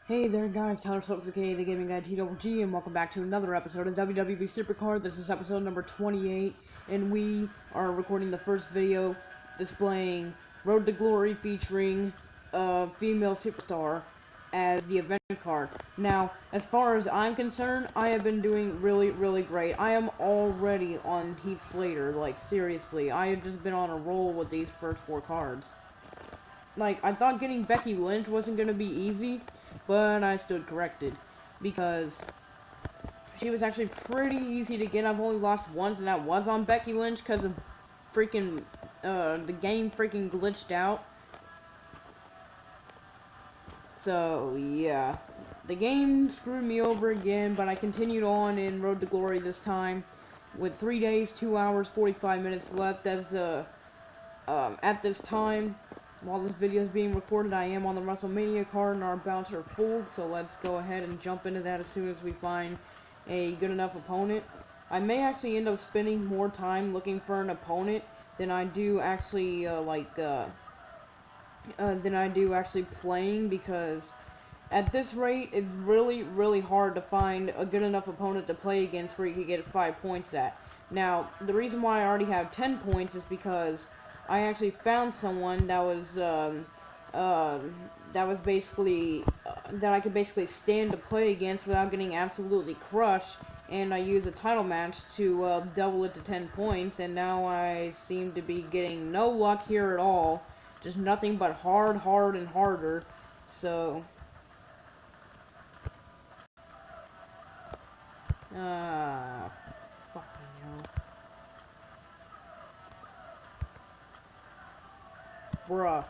Hey there guys, Tyler Stokes, aka the Gaming Guy TWG, and welcome back to another episode of WWE Supercard. This is episode number 28, and we are recording the first video displaying Road to Glory featuring a female superstar as the event card. Now, as far as I'm concerned, I have been doing really great. I am already on Heath Slater, like seriously. I have just been on a roll with these first four cards. Like, I thought getting Becky Lynch wasn't going to be easy, but I stood corrected, because she was actually pretty easy to get. I've only lost once, and that was on Becky Lynch, because of freaking, the game freaking glitched out. So, yeah. The game screwed me over again, but I continued on in Road to Glory this time, with 3 days, 2 hours, 45 minutes left as the, at this time. While this video is being recorded, I am on the WrestleMania card and our bounce are full, so let's go ahead and jump into that as soon as we find a good enough opponent. I may actually end up spending more time looking for an opponent than I do actually, playing, because at this rate, it's really hard to find a good enough opponent to play against where you can get 5 points at. Now, the reason why I already have 10 points is because I actually found someone that was that I could basically stand to play against without getting absolutely crushed, and I used a title match to double it to 10 points, and now I seem to be getting no luck here at all, just nothing but hard and harder. So fucking hell. Bruh.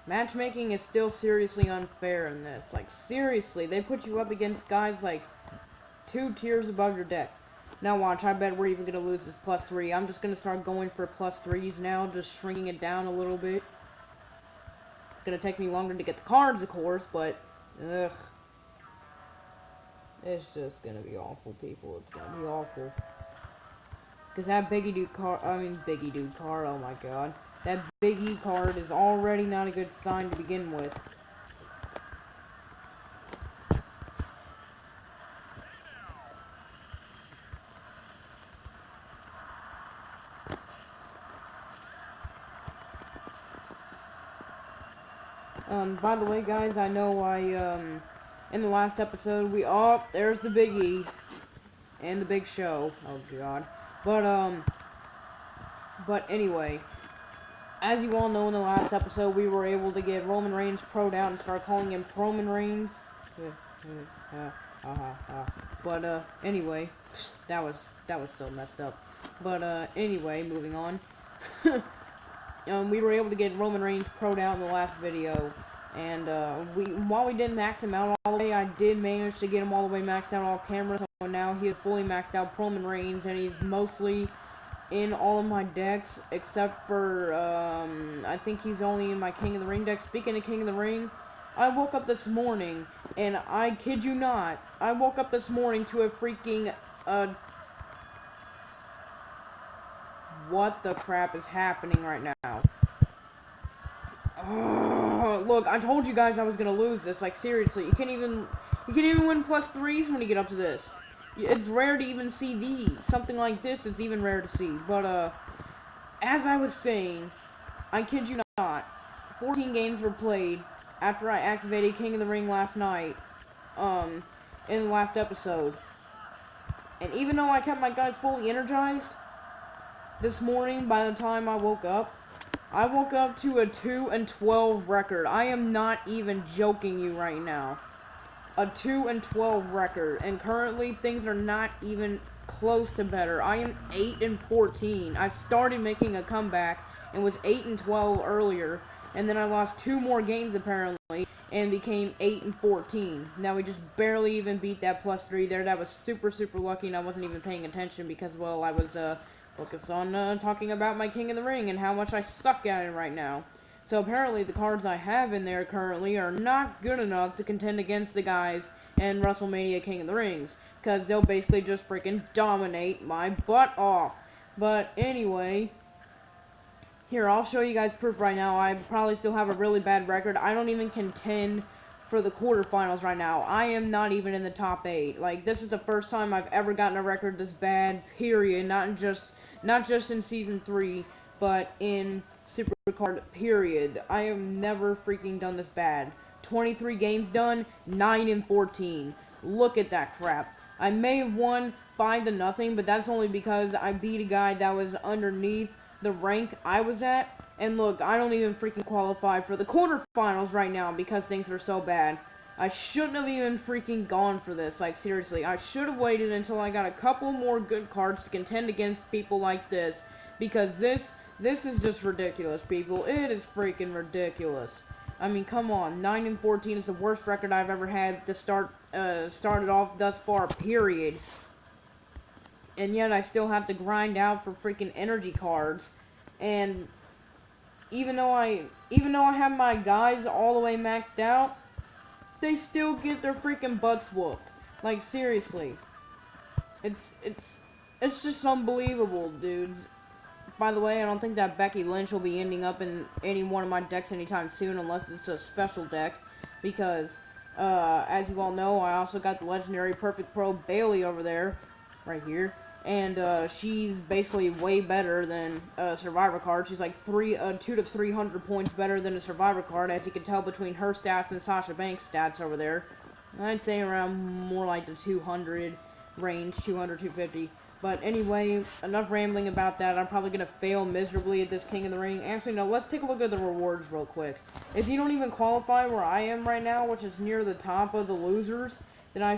Matchmaking is still seriously unfair in this. Like, seriously, they put you up against guys like 2 tiers above your deck. Now watch, I bet we're even gonna lose this +3. I'm just gonna start going for +3s now, just shrinking it down a little bit. It's gonna take me longer to get the cards, of course, but ugh. It's just gonna be awful, people. It's gonna be awful. Because that Biggie Dude card, oh my god. That Big E card is already not a good sign to begin with. By the way, guys, I know in the last episode, there's the Big E, and the Big Show, oh god, but anyway, as you all know, in the last episode, we were able to get Roman Reigns pro'd out and start calling him Proman Reigns, but, anyway, that was so messed up, but, anyway, moving on. We were able to get Roman Reigns pro'd out in the last video, and while we didn't max him out all the way, I did manage to get him all the way maxed out all cameras. So now he is fully maxed out Roman Reigns, and he's mostly in all of my decks except for I think he's only in my King of the Ring deck. Speaking of King of the Ring, I woke up this morning, and I kid you not, I woke up this morning to a freaking what the crap is happening right now? Look, I told you guys I was gonna lose this. Like, seriously, you can't even win +3s when you get up to this. It's rare to even see these. Something like this is even rare to see. But as I was saying, I kid you not, 14 games were played after I activated King of the Ring last night, in the last episode. And even though I kept my guys fully energized, this morning, by the time I woke up to a 2-12 record. I am not even joking you right now. A 2-12 record, and currently things are not even close to better. I am 8-14. I started making a comeback and was 8-12 earlier, and then I lost 2 more games apparently and became 8-14. Now we just barely even beat that +3 there. That was super lucky, and I wasn't even paying attention because, well, I was focus on talking about my King of the Ring and how much I suck at it right now. So apparently the cards I have in there currently are not good enough to contend against the guys in WrestleMania King of the Rings, because they'll basically just freaking dominate my butt off. But anyway, here, I'll show you guys proof right now. I probably still have a really bad record. I don't even contend for the quarterfinals right now. I am not even in the top 8. Like, this is the first time I've ever gotten a record this bad, period. Not just in Season 3, but in Supercard, period. I have never freaking done this bad. 23 games done, 9-14. Look at that crap. I may have won 5-0, but that's only because I beat a guy that was underneath the rank I was at. And look, I don't even freaking qualify for the quarterfinals right now because things are so bad. I shouldn't have even freaking gone for this. Like, seriously, I should have waited until I got a couple more good cards to contend against people like this. Because this is just ridiculous, people. It is freaking ridiculous. I mean, come on. 9-14 is the worst record I've ever had to started off thus far, period. And yet I still have to grind out for freaking energy cards. And even though I have my guys all the way maxed out, they still get their freaking butts whooped. Like, seriously. It's just unbelievable, dudes. By the way, I don't think that Becky Lynch will be ending up in any one of my decks anytime soon unless it's a special deck. Because, as you all know, I also got the legendary Perfect Pro Bailey over there. Right here. And she's basically way better than a Survivor card. She's like 200 to 300 points better than a Survivor card, as you can tell between her stats and Sasha Banks' stats over there. I'd say around more like the 200 range, 200, 250. But anyway, enough rambling about that. I'm probably going to fail miserably at this King of the Ring. Actually, no, let's take a look at the rewards real quick. If you don't even qualify where I am right now, which is near the top of the losers, then I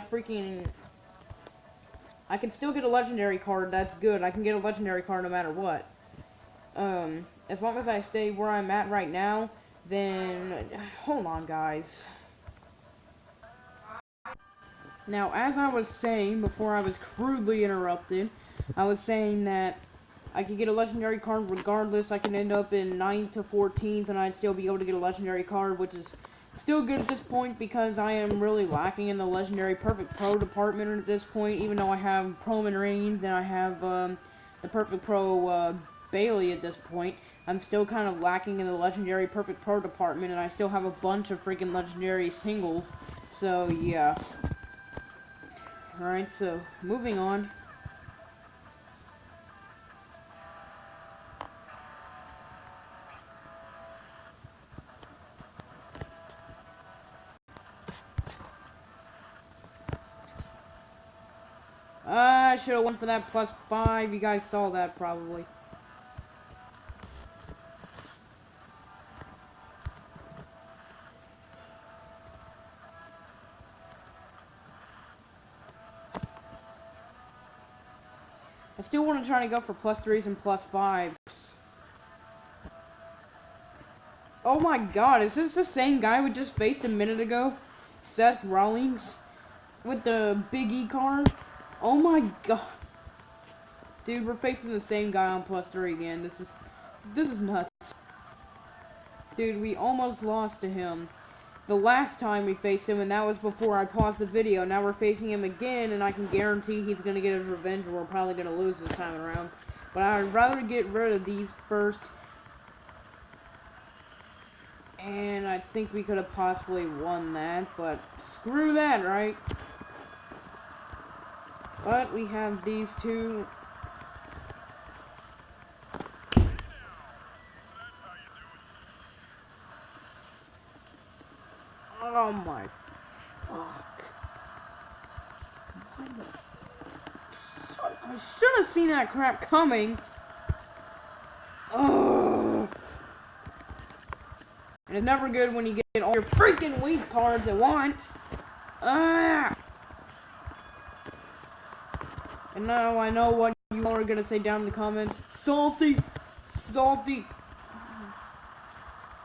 can still get a legendary card. That's good. I can get a legendary card no matter what. As long as I stay where I'm at right now, then hold on, guys. Now, as I was saying before I was crudely interrupted, I was saying that I could get a legendary card regardless. I can end up in 9th to 14th, and I'd still be able to get a legendary card, which is still good at this point because I am really lacking in the legendary Perfect Pro department at this point, even though I have Roman Reigns and I have the Perfect Pro Bailey at this point. I'm still kind of lacking in the legendary Perfect Pro department, and I still have a bunch of freaking legendary singles. So, yeah. Alright, so, moving on. I should have went for that +5. You guys saw that probably. I still want to try to go for +3s and +5s. Oh my god, is this the same guy we just faced a minute ago? Seth Rollins? With the Big E card? Oh my god. Dude, we're facing the same guy on +3 again. This is nuts. Dude, we almost lost to him the last time we faced him, and that was before I paused the video. Now we're facing him again, and I can guarantee he's going to get his revenge, and we're probably going to lose this time around. But I'd rather get rid of these first. And I think we could have possibly won that, but screw that, right? But we have these two. Oh my fuck. I should have seen that crap coming. Ugh. And it's never good when you get all your freaking weak cards at once. Ah. And now I know what you all are gonna say down in the comments. Salty! Salty!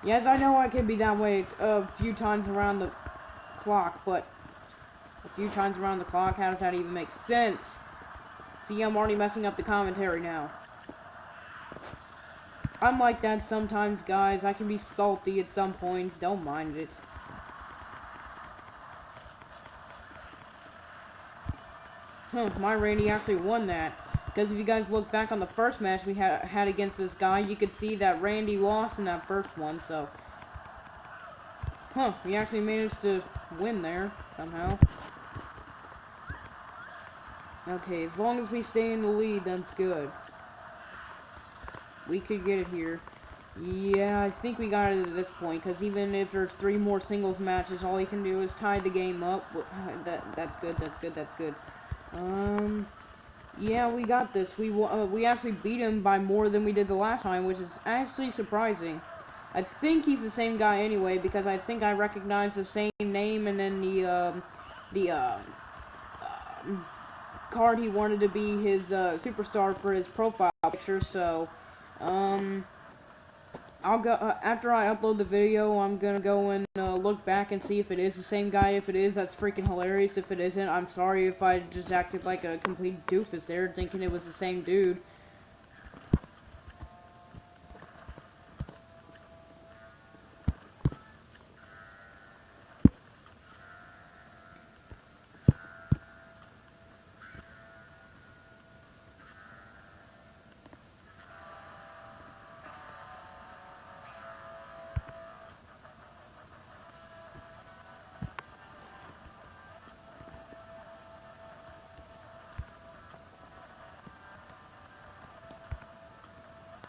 Yes, I know I can be that way a few times around the clock, but a few times around the clock, how does that even make sense? See, I'm already messing up the commentary now. I'm like that sometimes, guys. I can be salty at some points. Don't mind it. Huh, my Randy actually won that. Because if you guys look back on the first match we had against this guy, you could see that Randy lost in that first one, so... Huh, we actually managed to win there, somehow. Okay, as long as we stay in the lead, that's good. We could get it here. Yeah, I think we got it at this point, because even if there's 3 more singles matches, all he can do is tie the game up. That's good. Yeah, we got this. We actually beat him by more than we did the last time, which is actually surprising. I think he's the same guy anyway, because I think I recognize the same name and then the card he wanted to be his superstar for his profile picture. So, I'll go after I upload the video. I'm gonna go and look back and see if it is the same guy. If it is, that's freaking hilarious. If it isn't, I'm sorry if I just acted like a complete doofus there, thinking it was the same dude.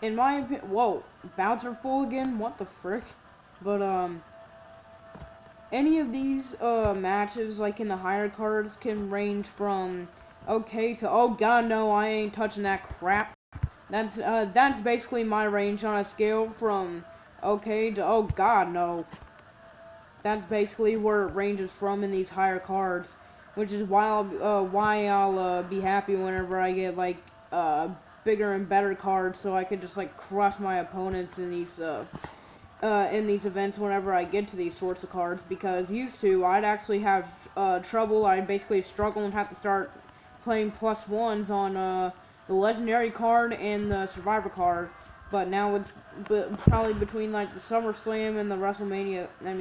In my opinion, whoa, Bowser full again? What the frick? But, any of these, matches, like in the higher cards, can range from, okay, to, oh god, no, I ain't touching that crap. That's basically my range on a scale from, okay, to, oh god, no. That's basically where it ranges from in these higher cards, which is why I'll be happy whenever I get, like, bigger and better cards, so I could just like crush my opponents in these events whenever I get to these sorts of cards. Because used to, I'd actually have trouble. I'd basically struggle and have to start playing +1s on the legendary card and the survivor card. But now it's probably between like the SummerSlam and the WrestleMania and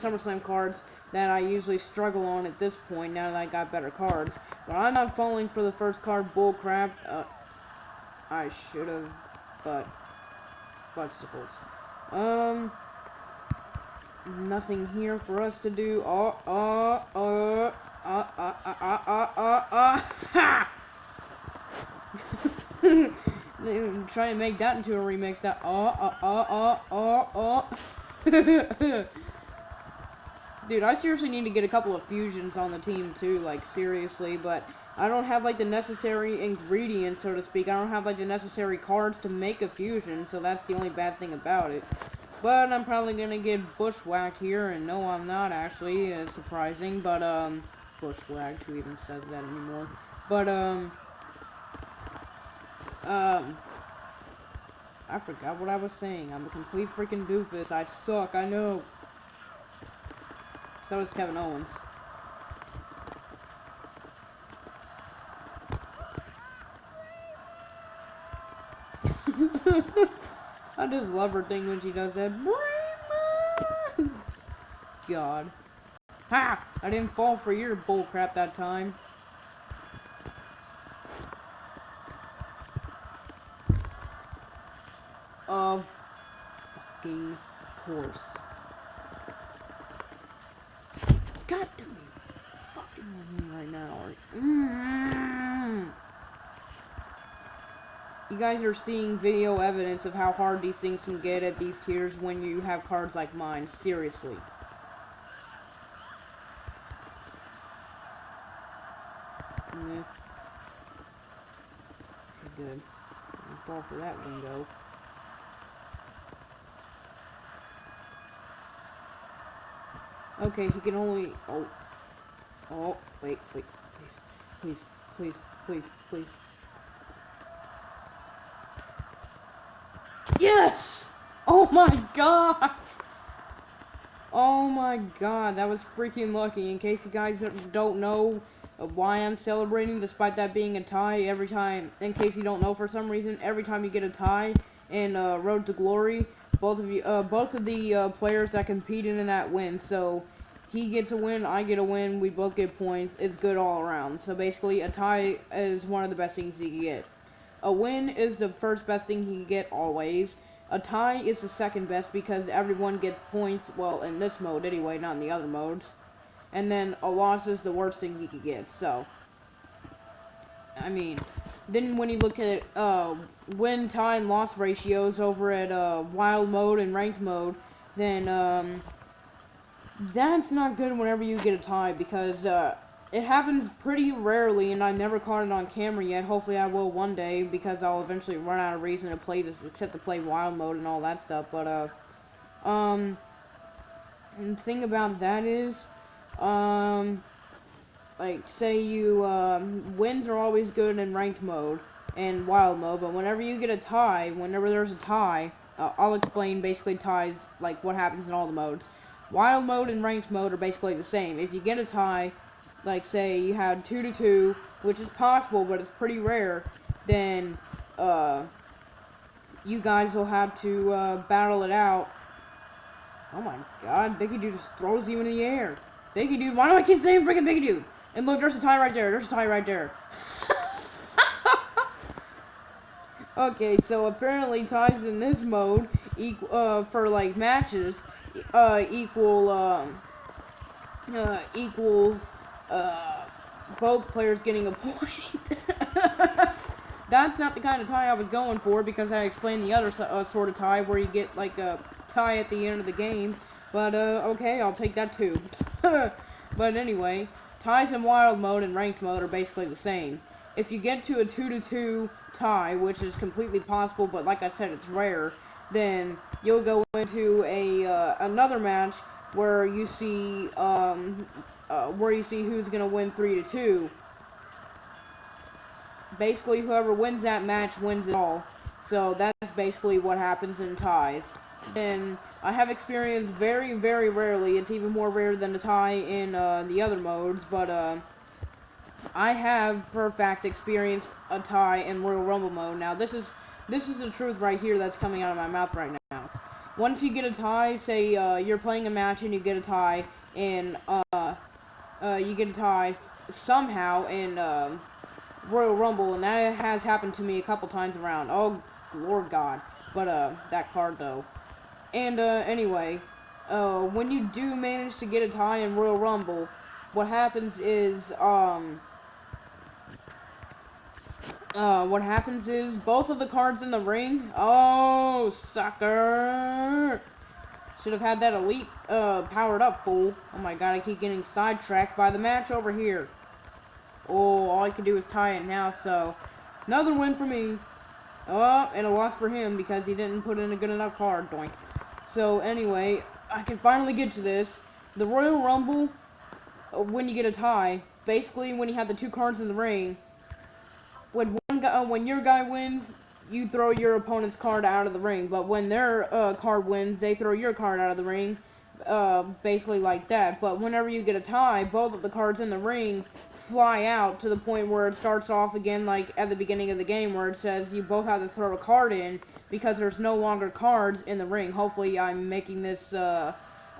SummerSlam cards that I usually struggle on at this point, now that I got better cards. But I'm not falling for the first card bullcrap. I should have, but fudgesicles. Nothing here for us to do. Ha! Try and make that into a remix. That Dude, I seriously need to get a couple of fusions on the team too, like seriously, but I don't have like the necessary ingredients, so to speak. I don't have like the necessary cards to make a fusion, so that's the only bad thing about it. But I'm probably gonna get bushwhacked here, and no, I'm not actually. It's surprising, but bushwhacked, who even says that anymore? But I forgot what I was saying. I'm a complete freaking doofus. I suck, I know. So does Kevin Owens. I just love her thing when she does that. God. Ha! I didn't fall for your bullcrap that time. Of fucking course. Got to be fucking with me right now. You guys are seeing video evidence of how hard these things can get at these tiers when you have cards like mine. Seriously. Yeah. Good. Fall for that window. Okay, he can only... Oh, wait, please. Yes! Oh my god! Oh my god, that was freaking lucky. In case you guys don't know why I'm celebrating, despite that being a tie every time, in case you don't know for some reason, every time you get a tie in Road to Glory, both of the players that competed in that win. So he gets a win, I get a win, we both get points. It's good all around. So basically, a tie is one of the best things he can get. A win is the first best thing he can get always. A tie is the second best because everyone gets points, well, in this mode anyway, not in the other modes. And then a loss is the worst thing he could get, so. I mean, then when you look at win, tie, and loss ratios over at wild mode and ranked mode, then that's not good whenever you get a tie because it happens pretty rarely, and I never caught it on camera yet. Hopefully I will one day because I'll eventually run out of reason to play this except to play wild mode and all that stuff. But and the thing about that is like, say you, wins are always good in ranked mode and wild mode, but whenever you get a tie, whenever there's a tie, I'll explain basically ties, like what happens in all the modes. Wild mode and ranked mode are basically the same. If you get a tie, like say you had 2-2, which is possible, but it's pretty rare, then, you guys will have to, battle it out. Oh my god, Biggie Dude just throws you in the air. Biggie Dude, why do I keep saying freaking Biggie Dude? And look, there's a tie right there. There's a tie right there. Okay, so apparently ties in this mode for like matches equals both players getting a point. That's not the kind of tie I was going for because I explained the other sort of tie where you get like a tie at the end of the game. But okay, I'll take that too. But anyway, ties in wild mode and ranked mode are basically the same. If you get to a 2-2 tie, which is completely possible, but like I said, it's rare, then you'll go into another match where you see who's gonna win 3-2. Basically, whoever wins that match wins it all. So that's basically what happens in ties. And I have experienced very, very rarely, it's even more rare than a tie in the other modes, but I have, for a fact, experienced a tie in Royal Rumble mode. Now, this is the truth right here that's coming out of my mouth right now. Once you get a tie, say you're playing a match and you get a tie, and you get a tie somehow in Royal Rumble, and that has happened to me a couple times around. Oh, Lord God. But that card, though. And anyway, when you do manage to get a tie in Royal Rumble, what happens is both of the cards in the ring. Oh, sucker! Should have had that elite powered up, fool. Oh my god, I keep getting sidetracked by the match over here. Oh, all I can do is tie it now, so another win for me. Oh, and a loss for him because he didn't put in a good enough card, doink. So anyway, I can finally get to this. The Royal Rumble, when you get a tie, basically when you have the two cards in the ring, when your guy wins, you throw your opponent's card out of the ring. But when their card wins, they throw your card out of the ring, basically like that. But whenever you get a tie, both of the cards in the ring fly out to the point where it starts off again like at the beginning of the game where it says you both have to throw a card in because there's no longer cards in the ring. Hopefully I'm making this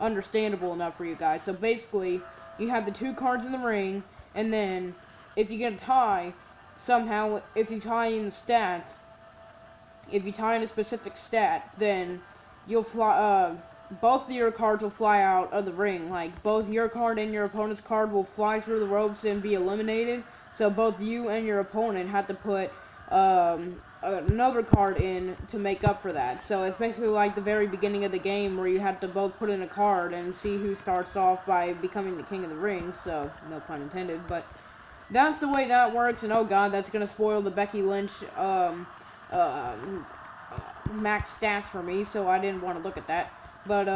understandable enough for you guys. So basically, you have the two cards in the ring, and then if you get a tie, somehow, if you tie in the stats, if you tie in a specific stat, then you'll fly, both of your cards will fly out of the ring. Like, both your card and your opponent's card will fly through the ropes and be eliminated. So both you and your opponent have to put another card in to make up for that. So it's basically like the very beginning of the game where you have to both put in a card and see who starts off by becoming the king of the ring. So, no pun intended, but that's the way that works. And oh god, that's gonna spoil the Becky Lynch max stats for me, so I didn't want to look at that. But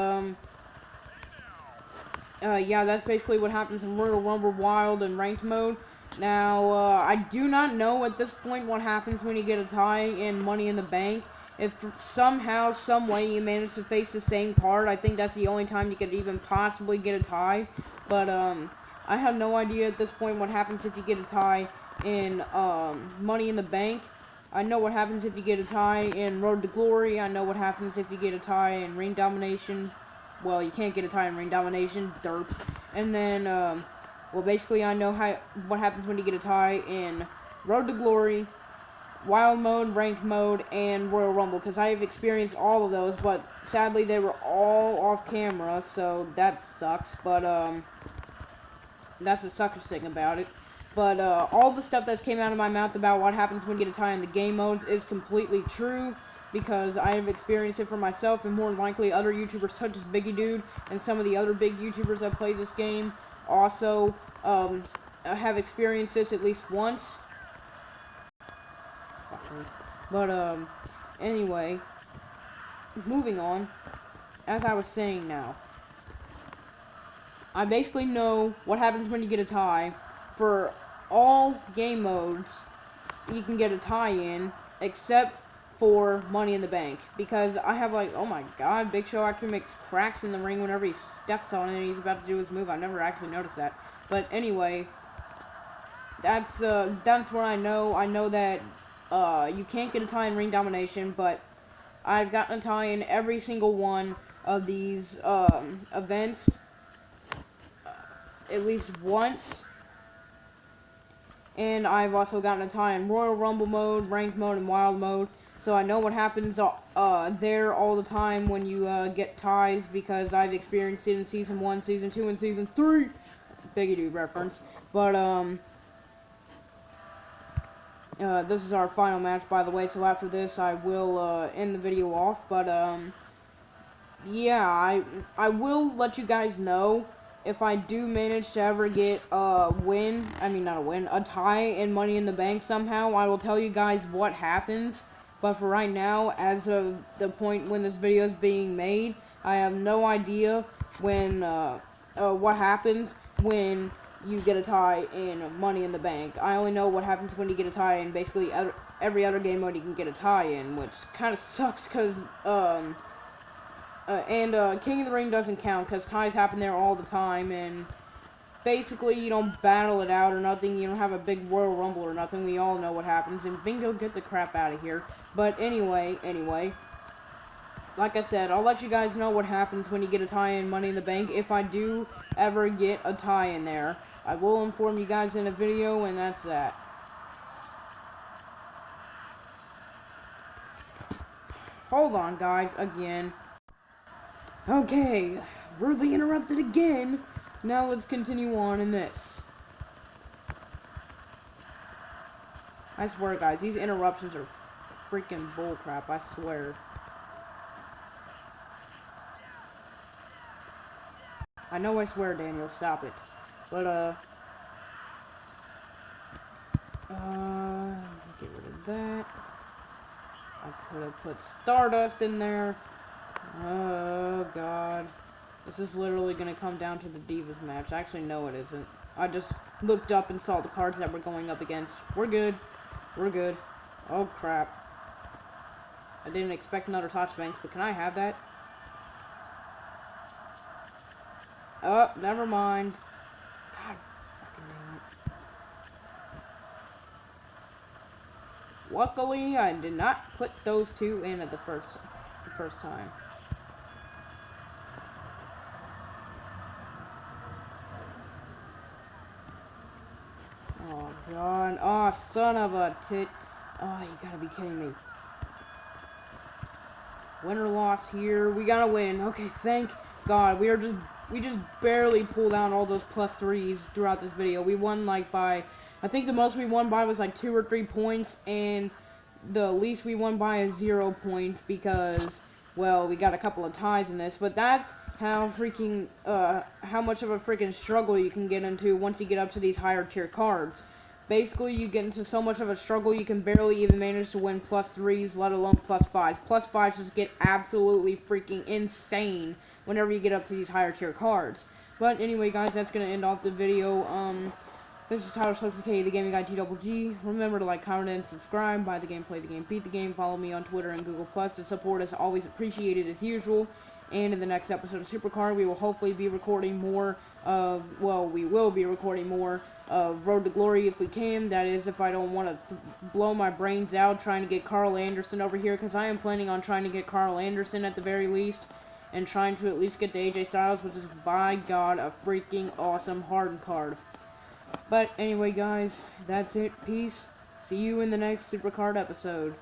yeah, that's basically what happens in Royal Rumble Wild and Ranked mode. Now, I do not know at this point what happens when you get a tie in Money in the Bank. If somehow, some way you manage to face the same card, I think that's the only time you could even possibly get a tie. But I have no idea at this point what happens if you get a tie in Money in the Bank. I know what happens if you get a tie in Road to Glory. I know what happens if you get a tie in Ring Domination. Well, you can't get a tie in Ring Domination, derp. And then, well, basically I know what happens when you get a tie in Road to Glory, Wild Mode, Ranked Mode, and Royal Rumble, because I have experienced all of those, but sadly they were all off camera, so that sucks, but, that's the sucker thing about it. But, all the stuff that's came out of my mouth about what happens when you get a tie in the game modes is completely true, because I have experienced it for myself, and more than likely other YouTubers such as Biggie Dude and some of the other big YouTubers that play this game also, have experienced this at least once. But, anyway, moving on, as I was saying now, I basically know what happens when you get a tie. For all game modes, you can get a tie in, except for Money in the Bank, because I have like, oh my god, Big Show actually makes cracks in the ring whenever he steps on it and he's about to do his move. I never actually noticed that. But anyway, that's where I know that you can't get a tie in Ring Domination, but I've gotten a tie in every single one of these events at least once. And I've also gotten a tie in Royal Rumble mode, Ranked mode, and Wild mode. So I know what happens there all the time when you get ties, because I've experienced it in Season 1, Season 2, and Season 3. Biggie Dude reference. But, this is our final match, by the way, so after this I will end the video off. But, yeah, I will let you guys know if I do manage to ever get a tie in Money in the Bank somehow. I will tell you guys what happens. But for right now, as of the point when this video is being made, I have no idea when what happens when you get a tie in Money in the Bank. I only know what happens when you get a tie in basically every other game mode you can get a tie in, which kind of sucks because King of the Ring doesn't count because ties happen there all the time, and basically you don't battle it out or nothing. You don't have a big Royal Rumble or nothing. We all know what happens, and bingo, get the crap out of here. But anyway, like I said, I'll let you guys know what happens when you get a tie in Money in the Bank. If I do ever get a tie in there, I will inform you guys in a video, and that's that. Hold on, guys, again. Okay, rudely interrupted again. Now let's continue on in this. I swear, guys, these interruptions are freaking bullcrap, I swear. I know I swear, Daniel, stop it. But, get rid of that. I could have put Stardust in there. Oh, God. This is literally going to come down to the Divas match. Actually, no, it isn't. I just looked up and saw the cards that we're going up against. We're good. We're good. Oh, crap. I didn't expect another Sasha Banks, but can I have that? Oh, never mind. God fucking damn it. Luckily, I did not put those two in at the first time. Oh, God. Oh, son of a tit. Oh, you gotta be kidding me. Win or loss here. We gotta win. Okay, thank God. We just barely pulled out all those +3s throughout this video. We won like by, I think the most we won by was like 2 or 3 points, and the least we won by is 0 points because, well, we got a couple of ties in this. But that's how freaking, how much of a freaking struggle you can get into once you get up to these higher tier cards. Basically, you get into so much of a struggle, you can barely even manage to win +3s, let alone +5s. +5s just get absolutely freaking insane whenever you get up to these higher tier cards. But anyway, guys, that's going to end off the video. This is Tyler Slugs, aka the Gaming Guy TGG. Remember to like, comment, and subscribe. Buy the game, play the game, beat the game. Follow me on Twitter and Google+. The support is always appreciated as usual. And in the next episode of Supercard, we will hopefully be recording more of, well, we will be recording more of Road to Glory if we can. That is, if I don't want to blow my brains out trying to get Carl Anderson over here, because I am planning on trying to get Carl Anderson at the very least. and trying to at least get the AJ Styles, which is, by God, a freaking awesome hardened card. But anyway, guys, that's it. Peace. See you in the next Supercard episode.